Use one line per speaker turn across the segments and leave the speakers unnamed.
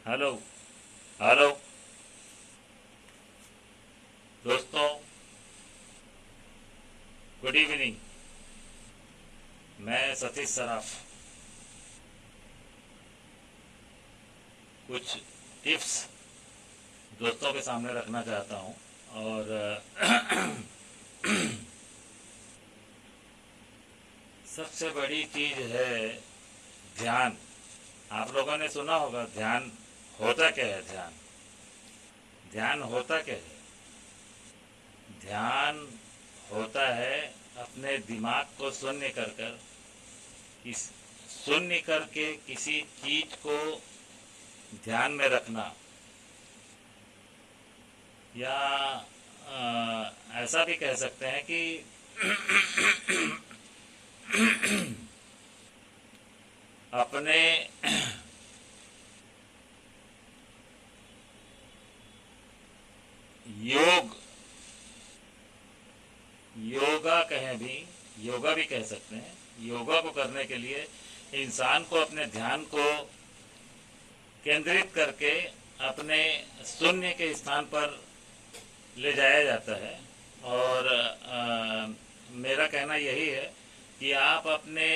Hello. Hello दोस्तों, good evening. मैं सतीश सराफ कुछ टिप्स दोस्तों के सामने रखना चाहता हूँ। और सबसे बड़ी चीज़ है ध्यान। आप लोगों ने सुना होगा ध्यान होता क्या है। ध्यान ध्यान होता क्या है। ध्यान होता है अपने दिमाग को शून्य कर कर इस शून्य करके किसी चीज को ध्यान में रखना, या ऐसा भी कह सकते हैं कि अपने योग योगा कहें भी योगा भी कह सकते हैं। योगा को करने के लिए इंसान को अपने ध्यान को केंद्रित करके अपने शून्य के स्थान पर ले जाया जाता है। और मेरा कहना यही है कि आप अपने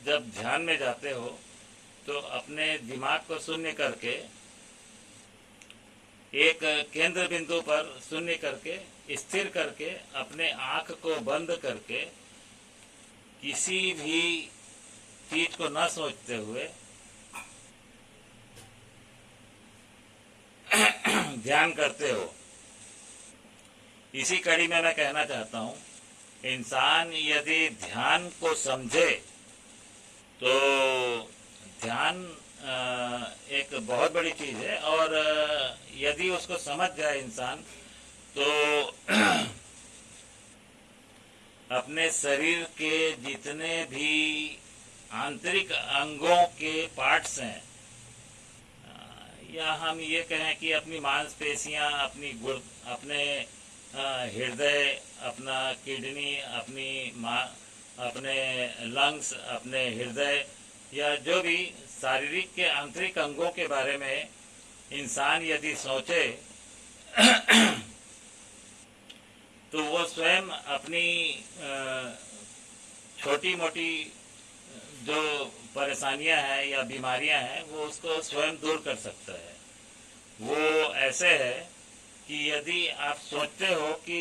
जब ध्यान में जाते हो तो अपने दिमाग को शून्य करके एक केंद्र बिंदु पर शून्य करके स्थिर करके अपने आंख को बंद करके किसी भी चीज को न सोचते हुए ध्यान करते हो। इसी कड़ी में मैं कहना चाहता हूँ, इंसान यदि ध्यान को समझे तो ध्यान एक बहुत बड़ी चीज है। और यदि उसको समझ जाए इंसान तो अपने शरीर के जितने भी आंतरिक अंगों के पार्ट्स हैं, या हम ये कहें कि अपनी मांसपेशियां, अपने हृदय, अपना किडनी, अपने लंग्स, अपने हृदय, या जो भी शारीरिक के आंतरिक अंगों के बारे में इंसान यदि सोचे तो वो स्वयं अपनी छोटी मोटी जो परेशानियां हैं या बीमारियां हैं वो उसको स्वयं दूर कर सकता है। वो ऐसे है कि यदि आप सोचते हो कि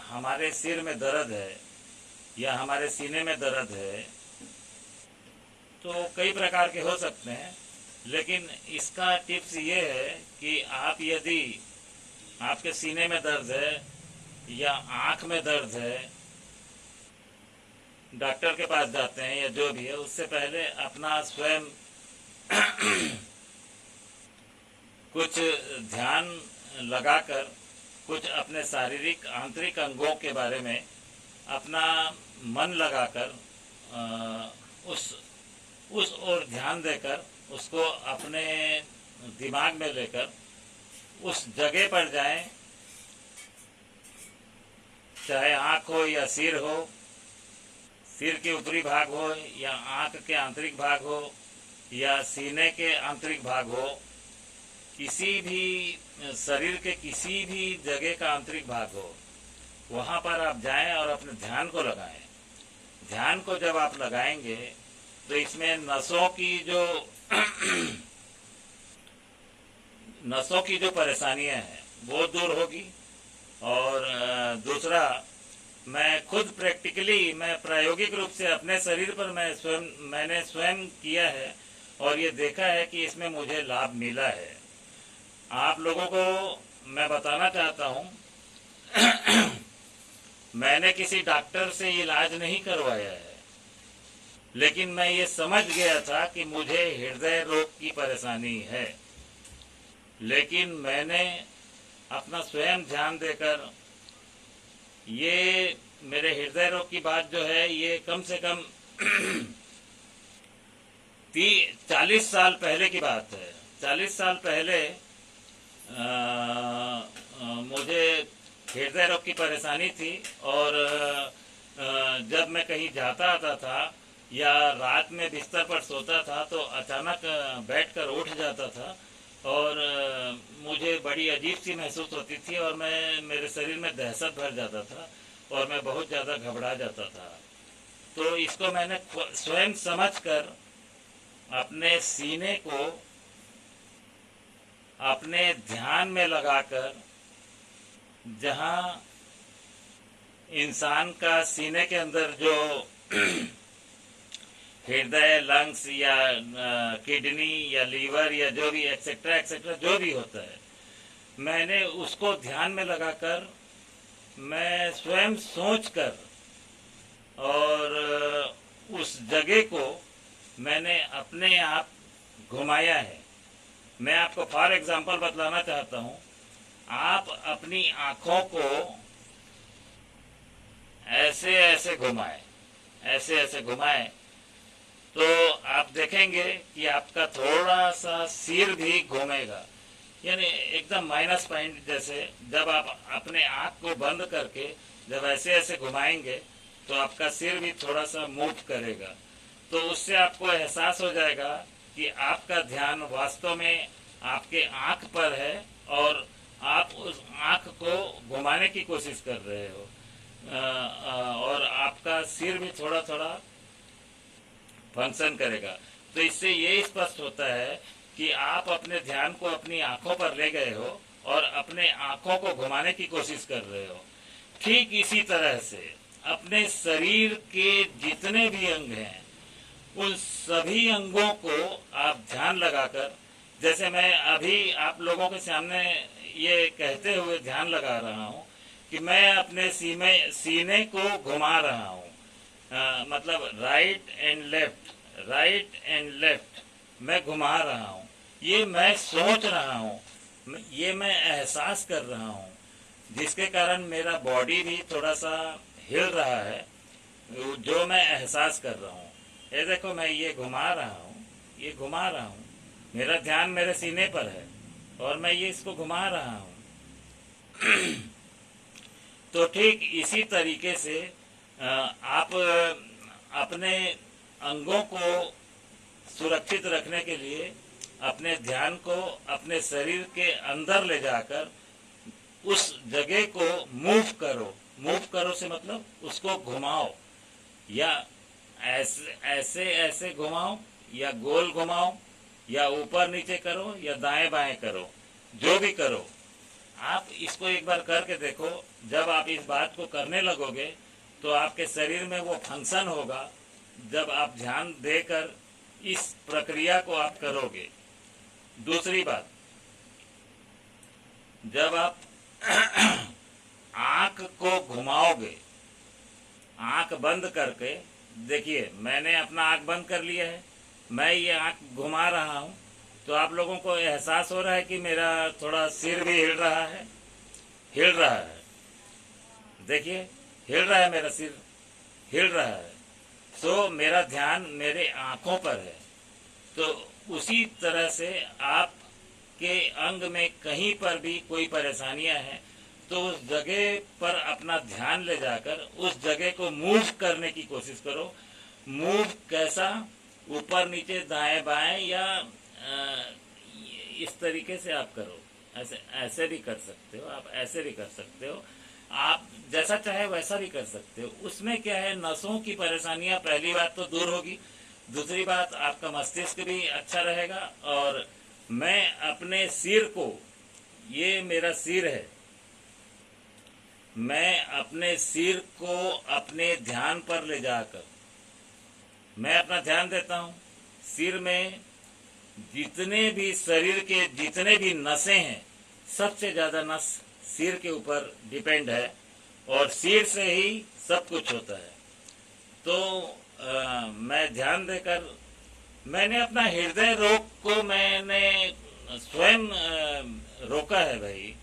हमारे सिर में दर्द है या हमारे सीने में दर्द है, तो कई प्रकार के हो सकते हैं, लेकिन इसका टिप्स ये है कि आप यदि आपके सीने में दर्द है या आँख में दर्द है, डॉक्टर के पास जाते हैं या जो भी है, उससे पहले अपना स्वयं कुछ ध्यान लगाकर कुछ अपने शारीरिक आंतरिक अंगों के बारे में अपना मन लगाकर उस ओर ध्यान देकर उसको अपने दिमाग में लेकर उस जगह पर जाएं, चाहे आँख हो या सिर हो, सिर के ऊपरी भाग हो या आँख के आंतरिक भाग हो या सीने के आंतरिक भाग हो, किसी भी शरीर के किसी भी जगह का आंतरिक भाग हो, वहाँ पर आप जाएं और अपने ध्यान को लगाएं। ध्यान को जब आप लगाएंगे तो इसमें नसों की जो परेशानियां हैं वो दूर होगी। और दूसरा, मैं खुद मैं प्रायोगिक रूप से अपने शरीर पर मैंने स्वयं किया है और ये देखा है कि इसमें मुझे लाभ मिला है। आप लोगों को मैं बताना चाहता हूँ मैंने किसी डॉक्टर से इलाज नहीं करवाया है, लेकिन मैं ये समझ गया था कि मुझे हृदय रोग की परेशानी है, लेकिन मैंने अपना स्वयं ध्यान देकर ये मेरे हृदय रोग की बात जो है ये कम से कम 40 साल पहले की बात है। 40 साल पहले मुझे हृदय रोग की परेशानी थी और जब मैं कहीं जाता आता था या रात में बिस्तर पर सोता था तो अचानक बैठकर उठ जाता था और मुझे बड़ी अजीब सी महसूस होती थी और मैं मेरे शरीर में दहशत भर जाता था और मैं बहुत ज़्यादा घबरा जाता था। तो इसको मैंने स्वयं समझकर अपने सीने को अपने ध्यान में लगाकर, जहाँ इंसान का सीने के अंदर जो हृदय, लंग्स या किडनी या लीवर या जो भी एक्सेट्रा एक्सेट्रा जो भी होता है, मैंने उसको ध्यान में लगाकर मैं स्वयं सोचकर और उस जगह को मैंने अपने आप घुमाया है। मैं आपको फॉर एग्जांपल बतलाना चाहता हूँ। आप अपनी आँखों को ऐसे ऐसे घुमाएं, ऐसे ऐसे घुमाएं, तो आप देखेंगे कि आपका थोड़ा सा सिर भी घूमेगा, यानी एकदम माइनस पॉइंट जैसे। जब आप अपने आँख को बंद करके जब ऐसे ऐसे घुमाएंगे तो आपका सिर भी थोड़ा सा मूव करेगा। तो उससे आपको एहसास हो जाएगा कि आपका ध्यान वास्तव में आपके आँख पर है और आप उस आँख को घुमाने की कोशिश कर रहे हो और आपका सिर भी थोड़ा थोड़ा फंक्शन करेगा। तो इससे ये स्पष्ट होता है कि आप अपने ध्यान को अपनी आंखों पर ले गए हो और अपने आंखों को घुमाने की कोशिश कर रहे हो। ठीक इसी तरह से अपने शरीर के जितने भी अंग हैं उन सभी अंगों को आप ध्यान लगाकर, जैसे मैं अभी आप लोगों के सामने ये कहते हुए ध्यान लगा रहा हूँ कि मैं अपने सीने को घुमा रहा हूँ, मतलब राइट एंड लेफ्ट मैं घुमा रहा हूँ। ये मैं सोच रहा हूँ, ये मैं एहसास कर रहा हूँ, जिसके कारण मेरा बॉडी भी थोड़ा सा हिल रहा है, जो मैं एहसास कर रहा हूँ। ये देखो, मैं ये घुमा रहा हूँ, ये घुमा रहा हूँ, मेरा ध्यान मेरे सीने पर है और मैं ये इसको घुमा रहा हूँ। तो ठीक इसी तरीके से आप अपने अंगों को सुरक्षित रखने के लिए अपने ध्यान को अपने शरीर के अंदर ले जाकर उस जगह को मूव करो। मूव करो से मतलब उसको घुमाओ, या ऐसे ऐसे घुमाओ, या गोल घुमाओ, या ऊपर नीचे करो, या दाएं बाएं करो, जो भी करो। आप इसको एक बार करके देखो। जब आप इस बात को करने लगोगे तो आपके शरीर में वो फंक्शन होगा जब आप ध्यान देकर इस प्रक्रिया को आप करोगे। दूसरी बात, जब आप आंख को घुमाओगे, आंख बंद करके देखिए, मैंने अपना आंख बंद कर लिया है, मैं ये आंख घुमा रहा हूँ, तो आप लोगों को एहसास हो रहा है कि मेरा थोड़ा सिर भी हिल रहा है, हिल रहा है। देखिए, हिल रहा है, मेरा सिर हिल रहा है। तो मेरा ध्यान मेरे आंखों पर है। तो उसी तरह से आपके अंग में कहीं पर भी कोई परेशानियां हैं तो उस जगह पर अपना ध्यान ले जाकर उस जगह को मूव करने की कोशिश करो। मूव कैसा? ऊपर नीचे दाएं बाएं, या इस तरीके से आप करो। ऐसे ऐसे भी कर सकते हो, आप ऐसे भी कर सकते हो, आप जैसा चाहे वैसा भी कर सकते हो। उसमें क्या है, नसों की परेशानियां पहली बात तो दूर होगी, दूसरी बात आपका मस्तिष्क भी अच्छा रहेगा। और मैं अपने सिर को, ये मेरा सिर है, मैं अपने सिर को अपने ध्यान पर ले जाकर मैं अपना ध्यान देता हूँ। सिर में जितने भी शरीर के जितने भी नसें हैं, सबसे ज्यादा नस सिर के ऊपर डिपेंड है और सिर से ही सब कुछ होता है। तो मैं ध्यान देकर मैंने अपना हृदय रोग को मैंने स्वयं रोका है भाई।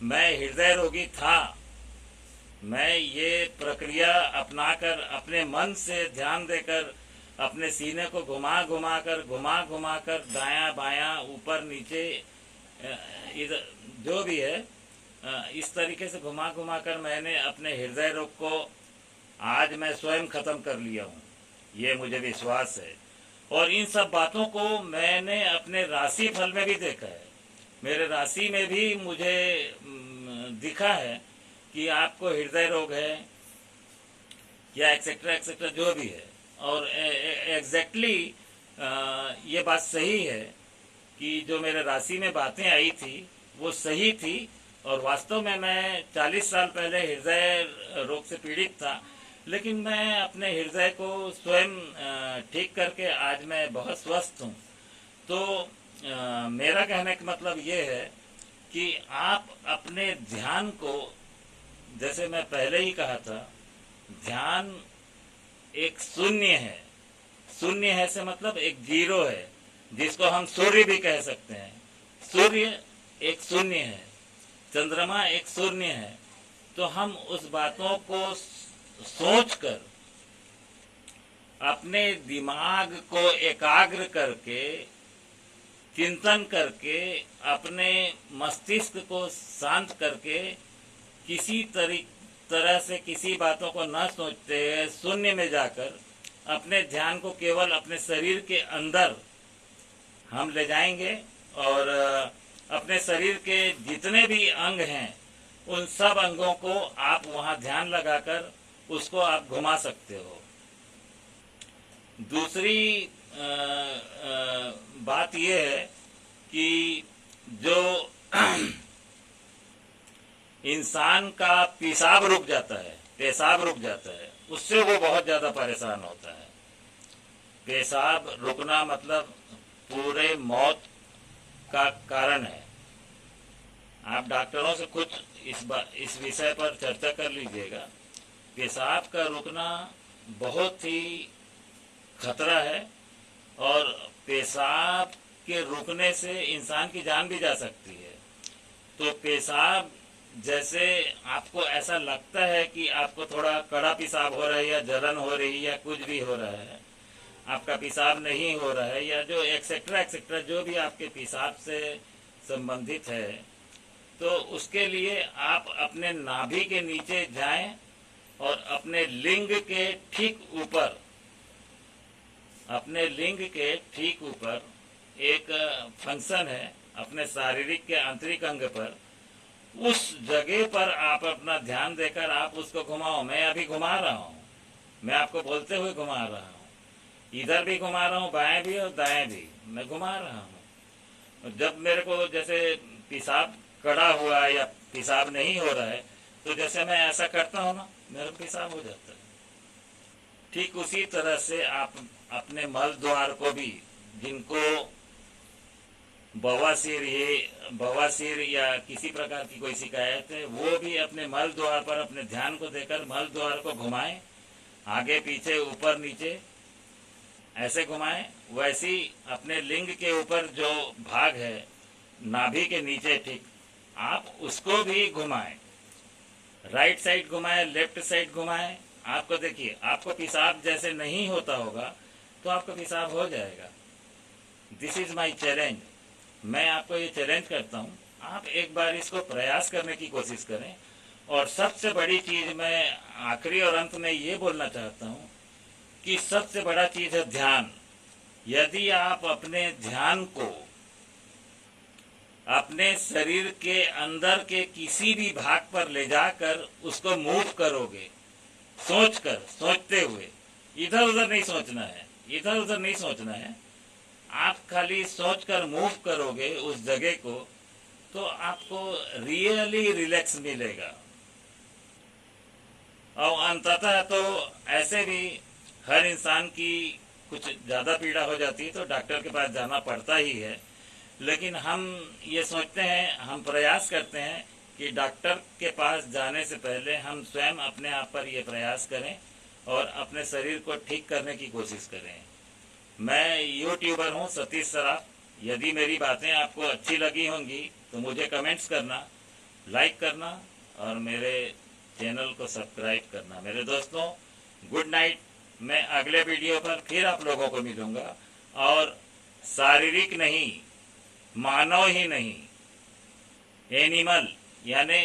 मैं हृदय रोगी था, मैं ये प्रक्रिया अपनाकर अपने मन से ध्यान देकर अपने सीने को घुमा घुमा कर दायां बायां ऊपर नीचे इधर जो भी है, इस तरीके से घुमा कर मैंने अपने हृदय रोग को आज मैं स्वयं खत्म कर लिया हूँ। ये मुझे विश्वास है। और इन सब बातों को मैंने अपने राशि फल में भी देखा है। मेरे राशि में भी मुझे दिखा है कि आपको हृदय रोग है या एक्सेट्रा एक्सेट्रा जो भी है। और एग्जैक्टली ये बात सही है कि जो मेरे राशि में बातें आई थी वो सही थी। और वास्तव में मैं 40 साल पहले हृदय रोग से पीड़ित था, लेकिन मैं अपने हृदय को स्वयं ठीक करके आज मैं बहुत स्वस्थ हूँ। तो मेरा कहने का मतलब ये है कि आप अपने ध्यान को, जैसे मैं पहले ही कहा था, ध्यान एक शून्य है। शून्य है से मतलब एक जीरो है, जिसको हम सूर्य भी कह सकते हैं। सूर्य एक शून्य है, चंद्रमा एक शून्य है। तो हम उस बातों को सोचकर अपने दिमाग को एकाग्र करके, चिंतन करके, अपने मस्तिष्क को शांत करके, किसी तरह से किसी बातों को न सोचते हुए शून्य में जाकर अपने ध्यान को केवल अपने शरीर के अंदर हम ले जाएंगे। और अपने शरीर के जितने भी अंग हैं उन सब अंगों को आप वहां ध्यान लगाकर उसको आप घुमा सकते हो। दूसरी बात यह है कि जो इंसान का पेशाब रुक जाता है, पेशाब रुक जाता है, उससे वो बहुत ज़्यादा परेशान होता है। पेशाब रुकना मतलब पूरे मौत का कारण है। आप डॉक्टरों से कुछ इस विषय पर चर्चा कर लीजिएगा। पेशाब का रुकना बहुत ही खतरा है और पेशाब के रुकने से इंसान की जान भी जा सकती है। तो पेशाब, जैसे आपको ऐसा लगता है कि आपको थोड़ा कड़ा पेशाब हो रहा है या जलन हो रही है या कुछ भी हो रहा है, आपका पेशाब नहीं हो रहा है, या जो एक्सेट्रा एक्सेट्रा जो भी आपके पेशाब से संबंधित है, तो उसके लिए आप अपने नाभि के नीचे जाएं और अपने लिंग के ठीक ऊपर, अपने लिंग के ठीक ऊपर एक फंक्शन है अपने शारीरिक के आंतरिक अंग पर, उस जगह पर आप अपना ध्यान देकर आप उसको घुमाओ। मैं अभी घुमा रहा हूँ, मैं आपको बोलते हुए घुमा रहा हूँ, इधर भी घुमा रहा हूँ, बाएं भी और दाएं भी मैं घुमा रहा हूँ। जब मेरे को जैसे पेशाब कड़ा हुआ है या पेशाब नहीं हो रहा है, तो जैसे मैं ऐसा करता हूँ ना, मेरा पेशाब हो जाता है। ठीक उसी तरह से आप अपने मल द्वार को भी, जिनको बवासीर या किसी प्रकार की कोई शिकायत है, वो भी अपने मल द्वार पर अपने ध्यान को देकर मल द्वार को घुमाएं, आगे पीछे ऊपर नीचे ऐसे घुमाएं। वैसी अपने लिंग के ऊपर जो भाग है नाभि के नीचे ठीक, आप उसको भी घुमाएं। राइट साइड घुमाएं, लेफ्ट साइड घुमाएं। आपको देखिए, आपको पेशाब जैसे नहीं होता होगा तो आपको पेशाब हो जाएगा। This is my challenge. मैं आपको ये चैलेंज करता हूँ, आप एक बार इसको प्रयास करने की कोशिश करें। और सबसे बड़ी चीज मैं आखिरी और अंत में ये बोलना चाहता हूँ कि सबसे बड़ा चीज है ध्यान। यदि आप अपने ध्यान को अपने शरीर के अंदर के किसी भी भाग पर ले जाकर उसको मूव करोगे, सोचते हुए, इधर उधर नहीं सोचना है, इधर उधर नहीं सोचना है, आप खाली सोचकर मूव करोगे उस जगह को, तो आपको रियली रिलैक्स मिलेगा। और अंततः तो ऐसे भी हर इंसान की कुछ ज़्यादा पीड़ा हो जाती है तो डॉक्टर के पास जाना पड़ता ही है। लेकिन हम ये सोचते हैं, हम प्रयास करते हैं कि डॉक्टर के पास जाने से पहले हम स्वयं अपने आप पर ये प्रयास करें और अपने शरीर को ठीक करने की कोशिश करें। मैं यूट्यूबर हूँ सतीश सराफ। यदि मेरी बातें आपको अच्छी लगी होंगी तो मुझे कमेंट्स करना, लाइक करना और मेरे चैनल को सब्सक्राइब करना। मेरे दोस्तों, गुड नाइट। मैं अगले वीडियो पर फिर आप लोगों को मिलूंगा और शारीरिक नहीं, मानव ही नहीं, एनिमल यानी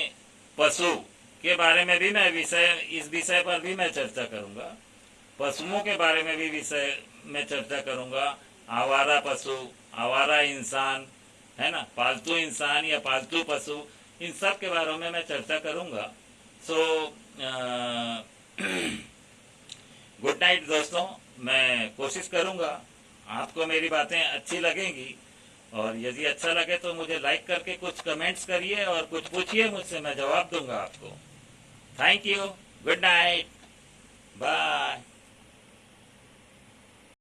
पशु के बारे में भी मैं इस विषय पर भी मैं चर्चा करूंगा। पशुओं के बारे में भी विषय में चर्चा करूंगा। आवारा पशु, आवारा इंसान, है ना, पालतू इंसान या पालतू पशु, इन सब के बारे में मैं चर्चा करूंगा। सो गुड नाइट दोस्तों। मैं कोशिश करूंगा आपको मेरी बातें अच्छी लगेंगी, और यदि अच्छा लगे तो मुझे लाइक करके कुछ कमेंट्स करिए और कुछ पूछिए मुझसे, मैं जवाब दूंगा आपको। Thank you, good night, bye.